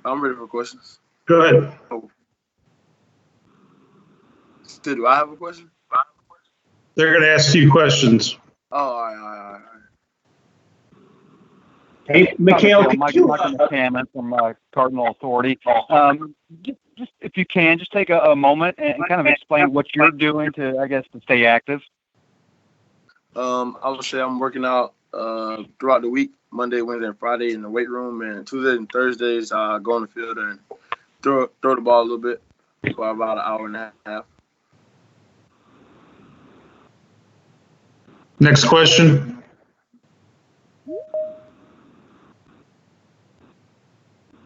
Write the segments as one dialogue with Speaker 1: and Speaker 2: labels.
Speaker 1: I'm ready for questions.
Speaker 2: Go ahead.
Speaker 1: Oh, do I have a question?
Speaker 2: They're going to ask you questions.
Speaker 1: Oh, all right.
Speaker 2: Hey, Micale,
Speaker 3: Mike McCammon from Cardinal Authority. Just if you can, just take a moment and kind of explain what you're doing to stay active.
Speaker 1: I would say I'm working out throughout the week, Monday, Wednesday, and Friday in the weight room, and Tuesdays and Thursdays I go on the field and throw the ball a little bit for about an hour and a half.
Speaker 2: Next question.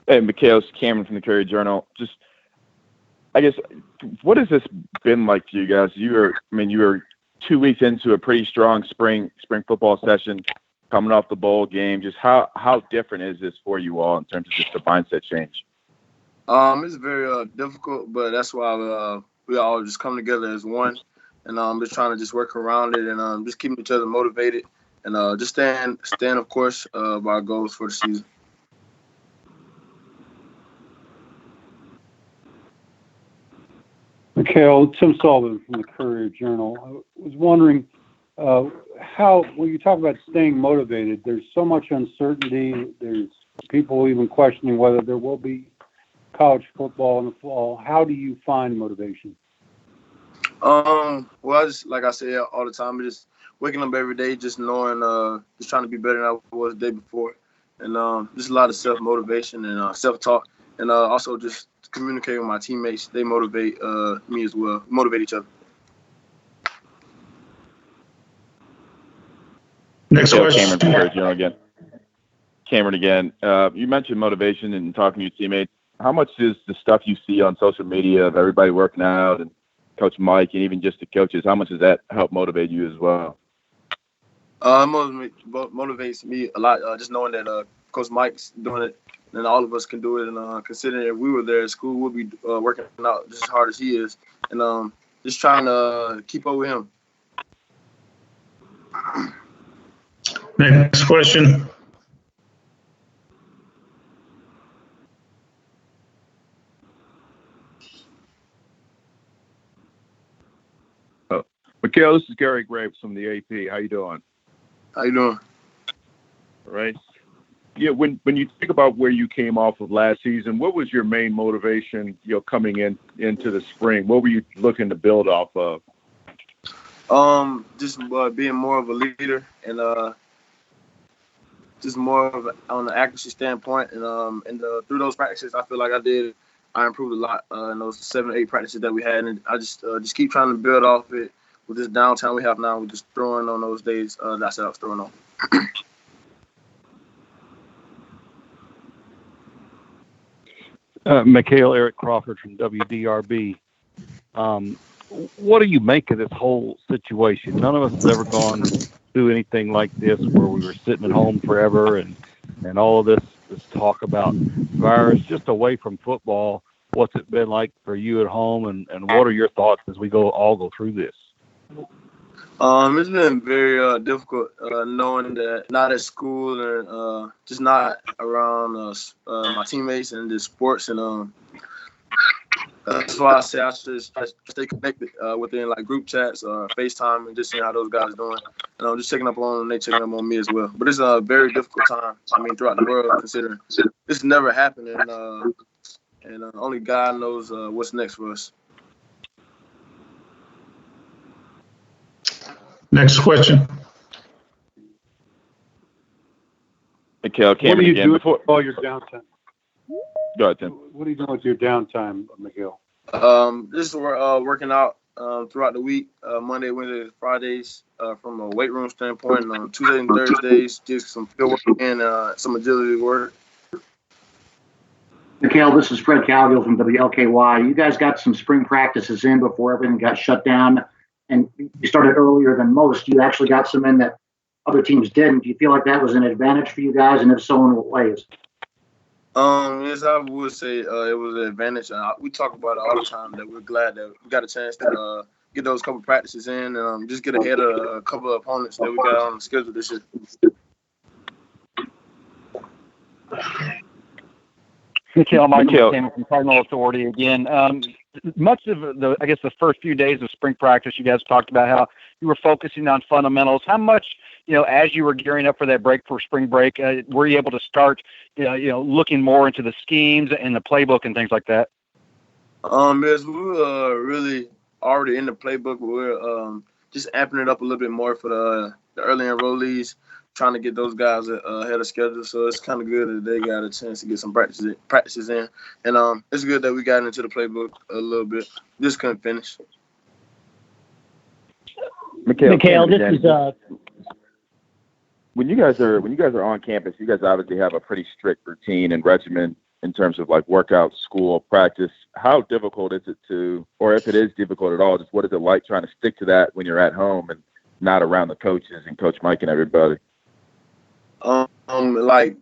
Speaker 4: Hey, Micale, it's Cameron from the Courier Journal. Just, I guess, what has this been like for you guys? You were 2 weeks into a pretty strong spring football session, coming off the bowl game. Just how different is this for you all in terms of just the mindset change?
Speaker 1: It's very difficult, but that's why we all just come together as one, and just trying to just work around it and just keeping each other motivated and just stand of course by our goals for the season.
Speaker 5: Micale, Tim Sullivan from the Courier Journal. I was wondering when you talk about staying motivated, there's so much uncertainty. There's people even questioning whether there will be college football in the fall. How do you find motivation?
Speaker 1: Well, like I say all the time, just waking up every day, just knowing, just trying to be better than I was the day before, and just a lot of self-motivation and self-talk, and also just communicating with my teammates. They motivate me as well, motivate each other.
Speaker 2: Next question.
Speaker 4: Cameron again. You mentioned motivation and talking to your teammates. How much is the stuff you see on social media of everybody working out and Coach Mike and even just the coaches, how much does that help motivate you as well?
Speaker 1: It motivates me a lot, just knowing that Coach Mike's doing it and all of us can do it. And considering if we were there at school, we'll be working out just as hard as he is. And just trying to keep up with him.
Speaker 2: Next question.
Speaker 6: Micale, this is Gary Graves from the AP. How you doing?
Speaker 1: How you doing?
Speaker 6: All right. Yeah, when you think about where you came off of last season, what was your main motivation, coming into the spring? What were you looking to build off of?
Speaker 1: Just being more of a leader and just more of on the accuracy standpoint, and through those practices, I feel like I improved a lot in those 7 or 8 practices that we had, and I just keep trying to build off it with this downtime we have now. We're just throwing on those days that I said I was throwing on.
Speaker 7: Micale, Eric Crawford from WDRB. What do you make of this whole situation? None of us has ever gone through anything like this where we were sitting at home forever and all of this talk about virus just away from football. What's it been like for you at home, and what are your thoughts as we all go through this?
Speaker 1: It's been very difficult knowing that not at school and just not around my teammates and the sports, and that's why I say I should stay connected within like group chats or FaceTime and just seeing how those guys are doing, and I'm just checking up on them, they checking up on me as well. But it's a very difficult time. I mean, throughout the world, considering this never happened, and only God knows what's next for us.
Speaker 2: Next question.
Speaker 4: Micale,
Speaker 5: What are you doing
Speaker 4: before
Speaker 5: all your downtime?
Speaker 4: Go ahead, Tim.
Speaker 5: What are you doing with your downtime, Micale?
Speaker 1: Just working out throughout the week, Monday, Wednesdays, Fridays, from a weight room standpoint, and on Tuesdays and Thursdays, just some field work and some agility work.
Speaker 8: Micale, this is Fred Calgill from WLKY. You guys got some spring practices in before everything got shut down, and you started earlier than most. You actually got some in that other teams didn't. Do you feel like that was an advantage for you guys, and if so, in what ways?
Speaker 1: Yes, I would say it was an advantage. We talk about it all the time that we're glad that we got a chance to get those couple practices in and just get ahead of a couple of opponents that we got on the schedule this year.
Speaker 3: Micale, Michael
Speaker 4: Micale.
Speaker 3: Cunningham from Cardinal Authority again. Much of the first few days of spring practice, you guys talked about how you were focusing on fundamentals. How much, as you were gearing up for that break for spring break, were you able to start, looking more into the schemes and the playbook and things like that?
Speaker 1: As we were really already in the playbook, we're just amping it up a little bit more for the early enrollees, trying to get those guys ahead of schedule. So it's kind of good that they got a chance to get some practices in. And it's good that we got into the playbook a little bit. Just couldn't finish.
Speaker 4: Micale,
Speaker 9: this is
Speaker 4: when you guys are on campus, you guys obviously have a pretty strict routine and regimen in terms of like workout, school, practice. How difficult is it or if it is difficult at all, just what is it like trying to stick to that when you're at home and not around the coaches and Coach Mike and everybody?
Speaker 1: Like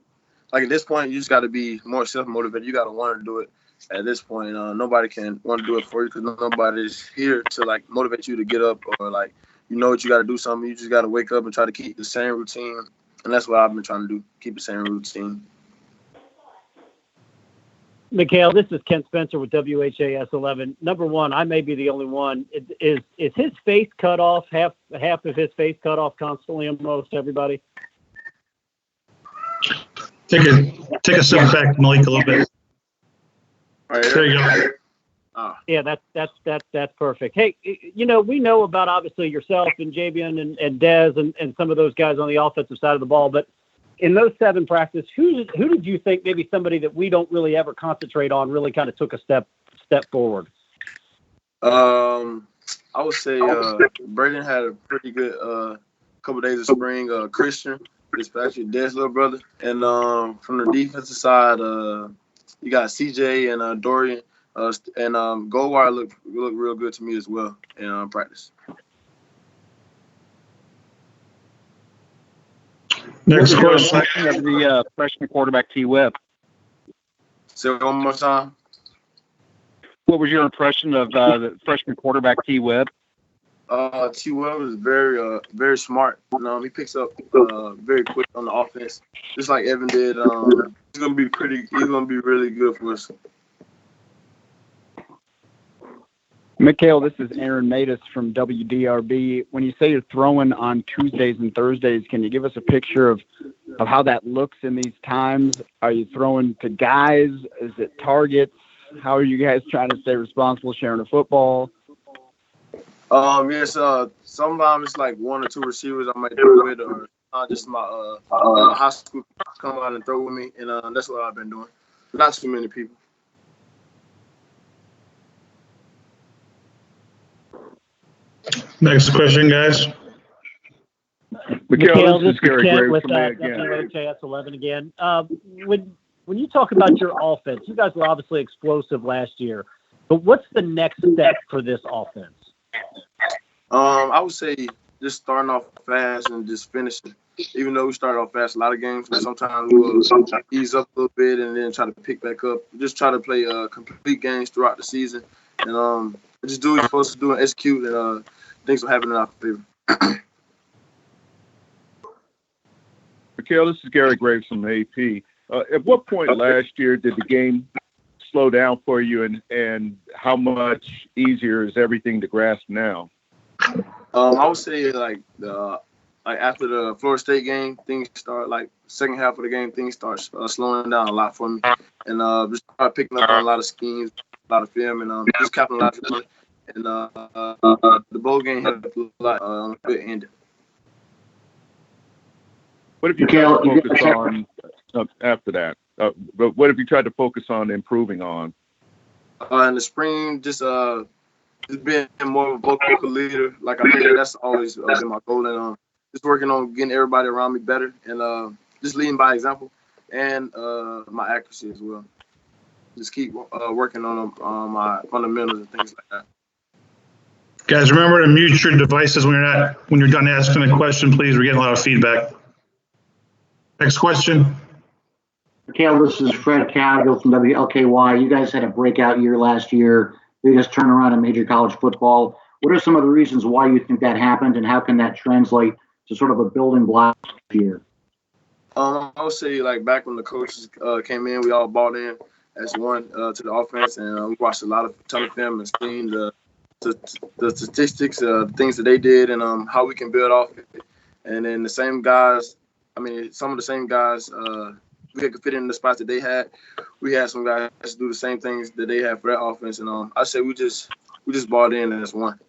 Speaker 1: at this point, you just got to be more self-motivated. You got to want to do it. At this point, nobody can want to do it for you because nobody's here to like motivate you to get up or like what you got to do something. You just got to wake up and try to keep the same routine, and that's what I've been trying to do: keep the same routine.
Speaker 9: Micale, this is Kent Spencer with WHAS 11. Number one, I may be the only one. Is his face cut off? Half of his face cut off constantly on most everybody.
Speaker 2: Take a step back, Malik, a little bit.
Speaker 1: Right,
Speaker 2: there you go.
Speaker 9: Yeah, that's perfect. Hey, we know about obviously yourself and Javian and Dez and some of those guys on the offensive side of the ball, but in those 7 practices, who did you think maybe somebody that we don't really ever concentrate on really kind of took a step forward?
Speaker 1: I would say Braden had a pretty good couple days of spring. Christian, especially Dez's little brother, and from the defensive side, you got CJ and Dorian, and Goldwire looked real good to me as well in practice.
Speaker 2: Next question.
Speaker 3: Of the freshman quarterback T. Webb.
Speaker 1: Say it one more time.
Speaker 3: What was your impression of the freshman quarterback T. Webb?
Speaker 1: T. Webb is very smart. He picks up very quick on the offense, just like Evan did. He's gonna be really good for us.
Speaker 10: Micale, this is Aaron Matus from WDRB. When you say you're throwing on Tuesdays and Thursdays, can you give us a picture of how that looks in these times? Are you throwing to guys? Is it targets? How are you guys trying to stay responsible sharing the football?
Speaker 1: Yes. Sometimes it's like 1 or 2 receivers I might do with, or just my high school come out and throw with me, and that's what I've been doing. Not too many people.
Speaker 2: Next question, guys.
Speaker 9: Micale, this is
Speaker 6: Gary
Speaker 9: Kent
Speaker 6: Graves
Speaker 9: with
Speaker 6: from me again.
Speaker 9: WHAS 11 again. When you talk about your offense, you guys were obviously explosive last year, but what's the next step for this offense?
Speaker 1: I would say just starting off fast and just finishing. Even though we started off fast a lot of games, but sometimes we'll ease up a little bit and then try to pick back up. Just try to play complete games throughout the season, and just do what you're supposed to do and execute, and things will happen in our favor.
Speaker 6: Micale, this is Gary Graves from AP. At what point last year did the game slow down for you, and how much easier is everything to grasp now?
Speaker 1: I would say like after the Florida State game, things start like second half of the game, things start slowing down a lot for me, and just start picking up on a lot of schemes, a lot of film, and just capitalizing on it. And the bowl game had a lot on the good end.
Speaker 6: What have you tried to focus on after that? But what have you tried to focus on improving on?
Speaker 1: In the spring, just being more of a vocal leader. Like I said, that's always been my goal, and just working on getting everybody around me better, and just leading by example, and my accuracy as well. Just keep working on my fundamentals and things like that.
Speaker 2: Guys, remember to mute your devices when you're done asking a question, please. We're getting a lot of feedback. Next question.
Speaker 8: Micale, this is Fred Cadill from WLKY. You guys had a breakout year last year. Biggest turnaround in major college football. What are some of the reasons why you think that happened, and how can that translate to sort of a building block here?
Speaker 1: I would say like back when the coaches came in, we all bought in. as one to the offense, and we watched a ton of film and seen the statistics, things that they did, and how we can build off it. And then the same guys, some of the same guys, we could fit in the spots that they had. We had some guys do the same things that they had for that offense, and I say we just bought in as one.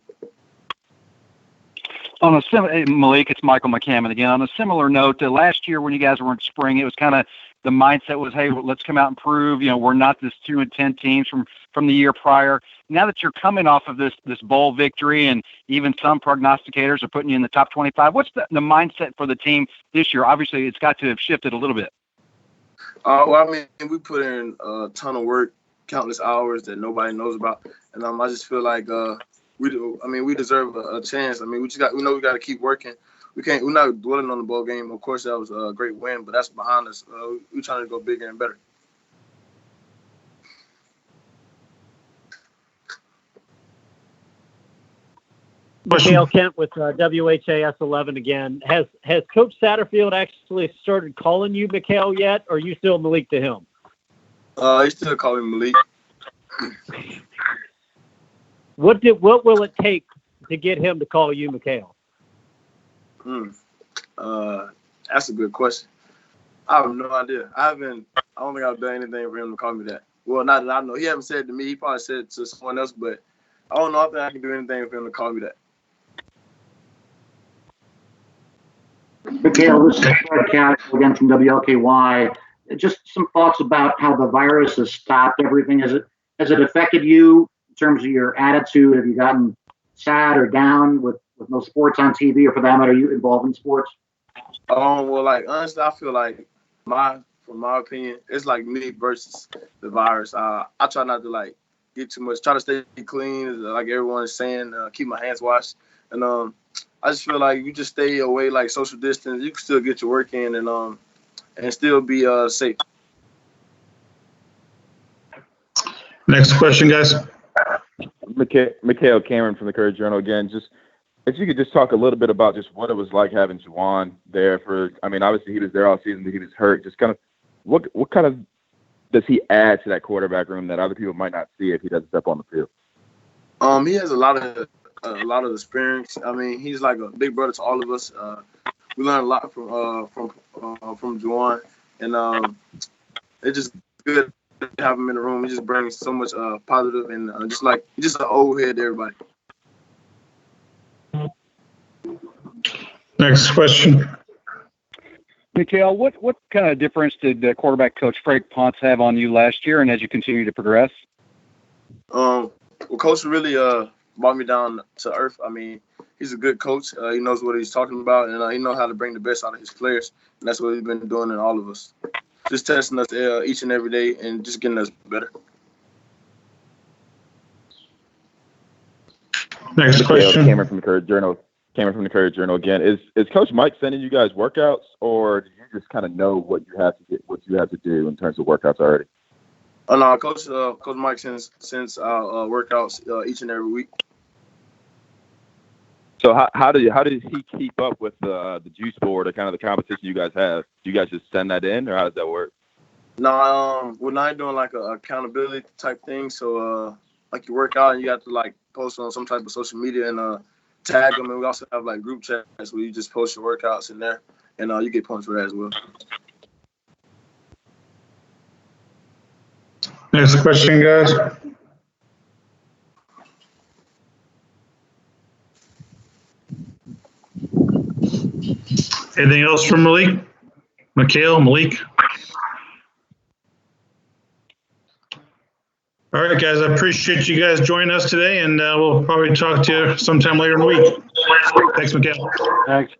Speaker 3: On a Malik, it's Michael McCammon again. On a similar note, last year when you guys were in spring, it was kind of the mindset was, hey, let's come out and prove, we're not this 2-10 teams from the year prior. Now that you're coming off of this bowl victory, and even some prognosticators are putting you in the top 25, what's the mindset for the team this year? Obviously, it's got to have shifted a little bit.
Speaker 1: We put in a ton of work, countless hours that nobody knows about, and I just feel like we deserve a chance. We know we got to keep working. We're not dwelling on the bowl game. Of course, that was a great win, but that's behind us. We're trying to go bigger and better.
Speaker 9: Micale Kent with WHAS 11 again. Has Coach Satterfield actually started calling you Micale yet, or are you still Malik to him?
Speaker 1: He's still calling Malik.
Speaker 9: What will it take to get him to call you Micale?
Speaker 1: That's a good question. I have no idea. I don't think I've done anything for him to call me that. Well, not that I know. He haven't said it to me. He probably said it to someone else, but I don't know if I can do anything for him to call me that.
Speaker 8: Micale, this is Fred Castle again from WLKY. Just some thoughts about how the virus has stopped everything. Has it affected you in terms of your attitude? Have you gotten sad or down with no sports on TV, or for that matter, are you involved in sports?
Speaker 1: Honestly, I feel like from my opinion, it's like me versus the virus. I try not to get too much. Try to stay clean, like everyone is saying. Keep my hands washed, and I just feel like you just stay away, like social distance. You can still get your work in, and still be safe.
Speaker 2: Next question, guys.
Speaker 4: Micale Cameron from the Courier Journal again. Just if you could just talk a little bit about just what it was like having Juwan there obviously he was there all season, but he was hurt. Just kind of what kind of does he add to that quarterback room that other people might not see if he doesn't step on the field?
Speaker 1: He has a lot of experience. He's like a big brother to all of us. We learned a lot from Juwan, and it's just good to have him in the room. He just brings so much positive, and he's just an old head to everybody.
Speaker 2: Next question.
Speaker 3: Micale, what kind of difference did quarterback coach Frank Ponce have on you last year, and as you continue to progress?
Speaker 1: Coach really brought me down to earth. He's a good coach. He knows what he's talking about, and he knows how to bring the best out of his players, and that's what he's been doing in all of us. Just testing us each and every day and just getting us better.
Speaker 2: Next question.
Speaker 4: Cameron from the Courier Journal again. Is Coach Mike sending you guys workouts, or do you just kind of know what you have to do in terms of workouts already?
Speaker 1: No, Coach Mike sends our workouts each and every week.
Speaker 4: So how did he keep up with the juice board or kind of the competition you guys have? Do you guys just send that in, or how does that work?
Speaker 1: No, we're not doing like a accountability type thing. So you work out and you have to post on some type of social media and tag them. And we also have group chats where you just post your workouts in there, and you get points for that as well.
Speaker 2: Next question, guys. Anything else from Malik? Malik? All right, guys, I appreciate you guys joining us today, and we'll probably talk to you sometime later in the week. Thanks, Micale.
Speaker 5: Thanks.